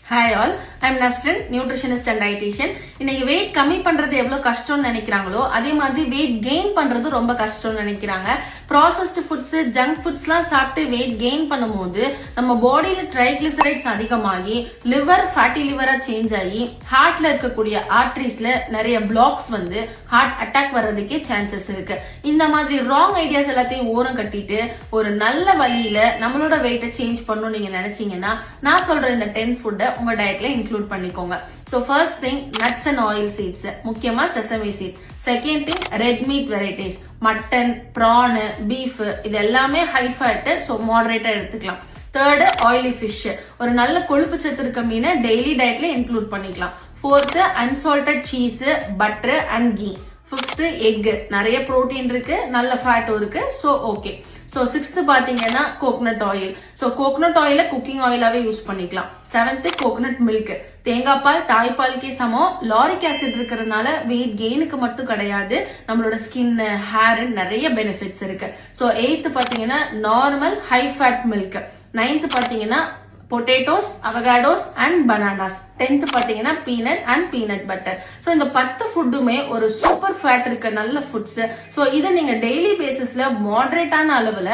Hi all, I'm Nasrin, nutritionist and dietitian. இன்னைக்கு weight கம்மி பண்றது எவ்வளவு கஷ்டம்னு நினைக்கிறாங்களோ அதே மாதிரி weight gain பண்றது ரொம்ப கஷ்டம்னு நினைக்கிறாங்க. Processed foods, junk foodsலாம் சாப்பிட்டு weight gain பண்ணும்போது நம்ம பாடியில triglycerides அதிகமாகி liver fatty liverஆ சேஞ்ச் ஆகி ஹார்ட்ல இருக்கக்கூடிய ஆர்டரிஸ்ல நிறைய blocks வந்து ஹார்ட் அட்டாக் வர்றதுக்கே சான்சஸ் இருக்கு. இந்த மாதிரி ராங் ஐடியாஸ் எல்லாத்தையும் ஓரம் கட்டிட்டு ஒரு நல்ல வழியில நம்மளோட வெயிட்டை சேஞ்ச் பண்ணணும்னு நீங்க நினைச்சீங்கன்னா நான் சொல்ற இந்த 10 ஃபுட்டை உங்க டயட்ல இன்க்ளூட் பண்ணிக்கோங்க. So first thing nuts and oil seeds, முக்கியமா sesame seed. Second thing red meat varieties, mutton, prawn, beef இது எல்லாமே ஹை ஃபேட், சோ மாடரேட்டா எடுத்துக்கலாம். தேர்டு ஆயிலி ஃபிஷ், ஒரு நல்ல கொழுப்பு சத்து இருக்க மீனை டெய்லி டயட்ல இன்க்ளூட் பண்ணிக்கலாம். Fourth unsalted cheese, butter and ghee. Fifth egg, நிறைய புரோட்டீன் இருக்கு, நல்ல ஃபேட்டும் இருக்கு, சோ ஓகே. சோ சிக்ஸ்த் பாத்தீங்கன்னா கோகனட் ஆயில், சோ கோகனட் ஆயில குக்கிங் ஆயிலாவே யூஸ் பண்ணிக்கலாம். செவன்த் கோகனட் மில்க், தேங்காய் பால் தாய்ப்பாலுக்கே சமம். லாரிக் ஆசிட் இருக்கிறதுனால வெயிட் கெயினுக்கு மட்டும் கிடையாது, நம்மளோட ஸ்கின், ஹேர் நிறைய பெனிஃபிட்ஸ் இருக்கு. சோ எய்த் பாத்தீங்கன்னா normal high fat milk. Ninth பாத்தீங்கன்னா potatoes, avocados and bananas. 10th பாத்தீங்கன்னா peanut and peanut butter. So இந்த 10 ஃபுட்டுமே ஒரு சூப்பர் ஃபேட் இருக்க நல்ல ஃபுட்ஸ். சோ இதை நீங்க டெய்லி பேசிஸ்ல மாடரேட்டான அளவுல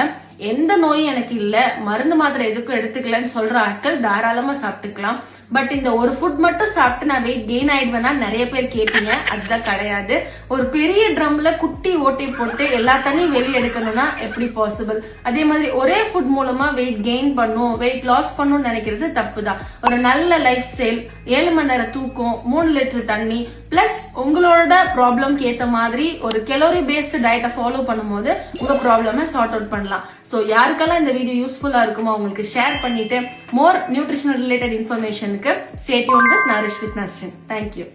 எந்த நோயும் எனக்கு இல்ல, மருந்து மாத்திரை எதுக்கும் எடுத்துக்கலன்னு சொல்ற ஆட்கள் தாராளமா சாப்பிட்டுக்கலாம். பட் இந்த ஒரு ஃபுட் மட்டும் சாப்பிட்டு நான் வெயிட் கெயின் ஆயிடுவேன்னா நிறைய பேர் கேட்பீங்க. அதுதான் கிடையாது. ஒரு பெரிய ட்ரம்ல குட்டி ஓட்டை போட்டு எல்லா தண்ணியும் வெளியே எடுக்கணும்னா எப்படி பாசிபிள்? அதே மாதிரி ஒரே ஃபுட் மூலமா வெயிட் கெயின் பண்ணும், வெயிட் லாஸ் பண்ணும் நினைக்கிறது தப்பு தான். ஒரு நல்ல லைஃப் ஸ்டைல், 7 மணி நேரம் தூக்கம், 3 லிட்டர் தண்ணி, பிளஸ் உங்களோட ப்ராப்ளம்க்கு ஏத்த மாதிரி ஒரு கலோரி பேஸ்ட் டயட்டை ஃபாலோ பண்ணும்போது உங்க ப்ராப்ளமை சார்ட் அவுட் பண்ணலாம். சோ யாருக்கெல்லாம் இந்த வீடியோ யூஸ்ஃபுல்லா இருக்குமோ அவங்களுக்கு ஷேர் பண்ணிட்டு மோர் நியூட்ரிஷனல் ரிலேட்டட் இன்ஃபர்மேஷனுக்கு stay tuned with Nourish with Nasrin. Thank you.